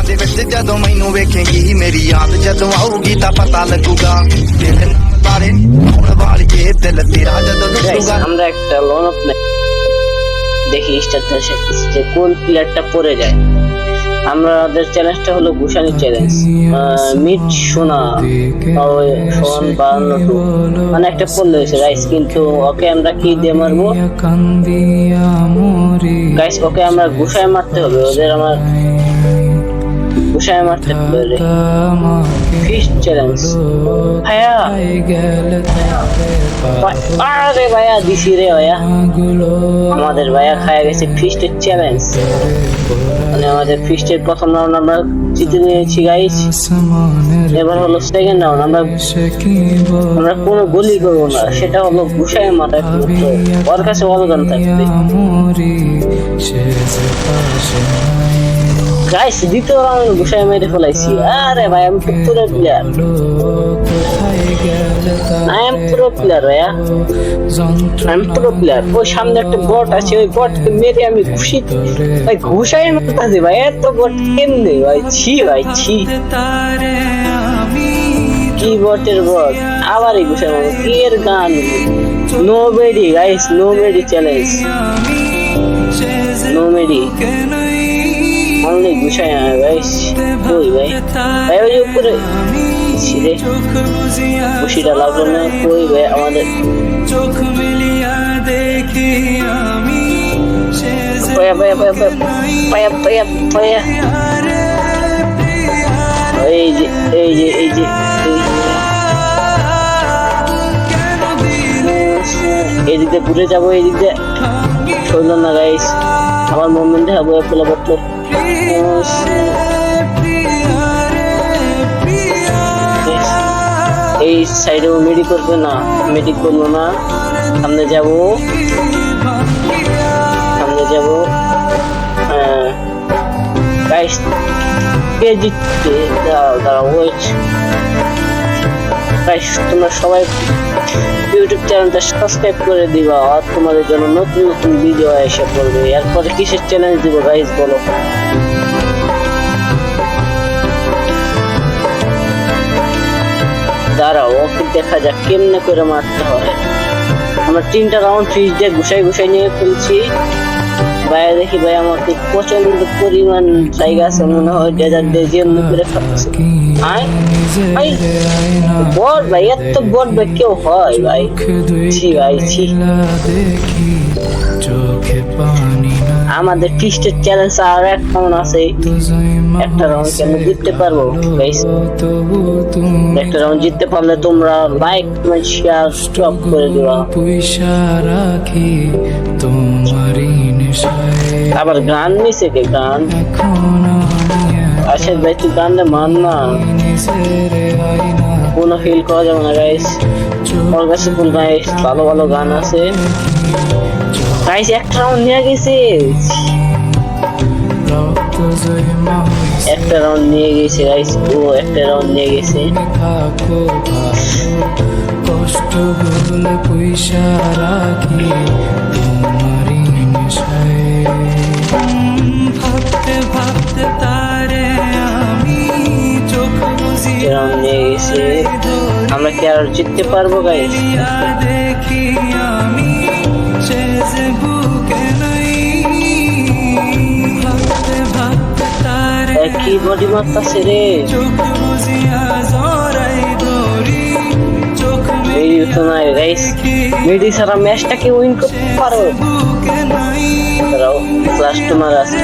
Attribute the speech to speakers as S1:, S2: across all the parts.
S1: ਦੇ ਵਿੱਚ ਜਦੋਂ ਮੈਨੂੰ ਵੇਖੇਂਗੀ ਮੇਰੀ ਯਾਦ ਜਦੋਂ ਆਊਗੀ ਤਾਂ ਪਤਾ ਲੱਗੂਗਾ ਦਿਲ ਨਾਲ ਬਾਰੇ ਹੁਣ ਵਾਲੀਏ ਦਿਲ ਤੇਰਾ ਜਦੋਂ ਟੁੱਟੂਗਾ।
S2: আমরা একটা লোন আপনি দেখি স্টারটা যে কোন প্লেয়ারটা পড়ে যায়। আমাদের চ্যালেঞ্জটা হলো গুশানি চ্যালেঞ্জ। মিট সোনা সোন 52 মানে একটা পড়লে হয়েছে গাইস, কিন্তু ওকে আমরা কি দিয়ে মারবো গাইস? ওকে আমরা গুশায় মারতে হবে, ওদের আমার গুশায় মারতে হবে। ফিস্ট চ্যালেঞ্জ ভাইয়া, আরে ভাইয়া দিছি রে ভাইয়া, আমাদের ভাইয়া খায়া গেছে ফিস্টের চ্যালেঞ্জ। মানে আমাদের ফিস্টের প্রথম রাউন্ড আমরা জিতে নিয়েছি গাইস, এবার হলো সেকেন্ড রাউন্ড। আমরা কোনো গলি করবো না, সেটা হলো গুশায় মাথায় ওর কাছে অবদান থাকবে গাইস। দ্বিতীয় রাউন্ড গুশায় মেরে ফেলাইছি। আরে ভাই আমি পুরো প্লেয়ার, আমি পুরো প্লেয়ার ভাইয়া, আমি পুরো প্লেয়ার। ওই সামনে একটা বট আছে, ওই বটকে মেরে আমি খুশি ভাই ঘুষায় মারতেছি ভাই। এত বট কেমনে ভাই? ছি ভাই ছি, কি বটের বট, আবারই ঘুষায় মারবো। কি এর গান? নোবেডি গাইস, নোবেডি চ্যালেঞ্জ, নোবেডি অনলি গুছায় না গাইস। কই ভাই? ভাই ওই উপরে ছিড়ে খুশিটা লাগলো না। কই ভাই আমাদের পায়া পায়া পায়া পায়া পায়া পায়া। এই যে এই যে এই যে এদিক দিয়ে ঘুরে যাবো, এদিক দিয়ে শৈল না গাইস। আমার মোমেন্টে হবো পেলা বটলো। এই সাইডে মেডি করবে না, মেডি করবো না। সামনে যাবো, সামনে যাবো। গাইস কে জিতছে? দাঁড়াও ওয়েট গাইস, তোমরা সবাই ইউটিউব চ্যানেলটা সাবস্ক্রাইব করে দিবা, আর তোমাদের জন্য নতুন নতুন ভিডিও এসে পড়বে। এরপরে কিসের চ্যালেঞ্জ দিব গাইস বলো? দাঁড়াও ওকে দেখা যাক কেমনে করে মারতে হয়। আমরা 3টা রাউন্ড ফিস দিয়ে ঘুষাই ঘুষাই নিয়ে ফেলছি। ভাইয়া দেখি ভাই আমাকে প্রচন্ড পরিমাণ জায়গা আছে, মনে হয় ডেজার্ট দিয়ে যেমনি করে খাচ্ছে। বট ভাই, এত বট ভাই কেউ হয় ভাই? ছি ভাই ছি। আমাদের ফিস্টের চ্যালেঞ্জ আর এক রাউন্ড আছে, একটা রাউন্ড কেন জিততে পারবো গাইস? একটা রাউন্ড জিততে পারলে তোমরা লাইক কমেন্ট শেয়ার স্টপ করে দিবা। আবার গান নিছে কে? গান আচ্ছা ভাই, তুই গান মান না, কোনো ফিল করা যাবে না গাইস। ওর কাছে কোন গাইস ভালো ভালো গান আছে গাইস। একটা রাউন্ড নিয়ে গেছে, একটা রাউন্ড নিয়ে গেছে গাইস। ও একটা রাউন্ড নিয়ে গেছে। কষ্ট বলে পয়সা রাখি তোমারই নেশায়, ভাবতে ভাবতে তারে আমি চোখ বুজিয়ে নিয়ে গেছে। আমরা কি আর জিততে পারবো গাইস? দেখি আমি শেষে বুকে নাই, ভাবতে ভাবতে তারে কি বডি মারতাছে রে। চোখ বুজিয়া জরাই দড়ি, চোখ মেরি তো নাই গাইস। মেডি সারা ম্যাচটা কি উইন করতে পারো? দাঁড়াও ফ্ল্যাশ তোমার আছে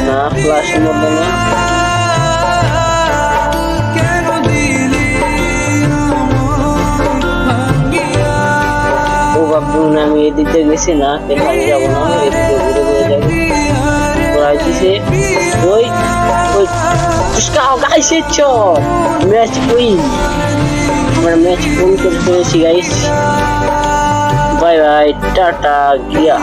S2: না? ফ্ল্যাশের মধ্যে না। ও বাবু না, আমি এদিকে গেছি না, এখানে যাবো না, এদিকে ঘুরে ঘুরে যাবো। ওরা আইতেছে, ওই ওই গাইস ম্যাচ উইন। আমরা ম্যাচ উইন করে ফেলেছি গাইস। বাই বাই, টাটা গিয়া।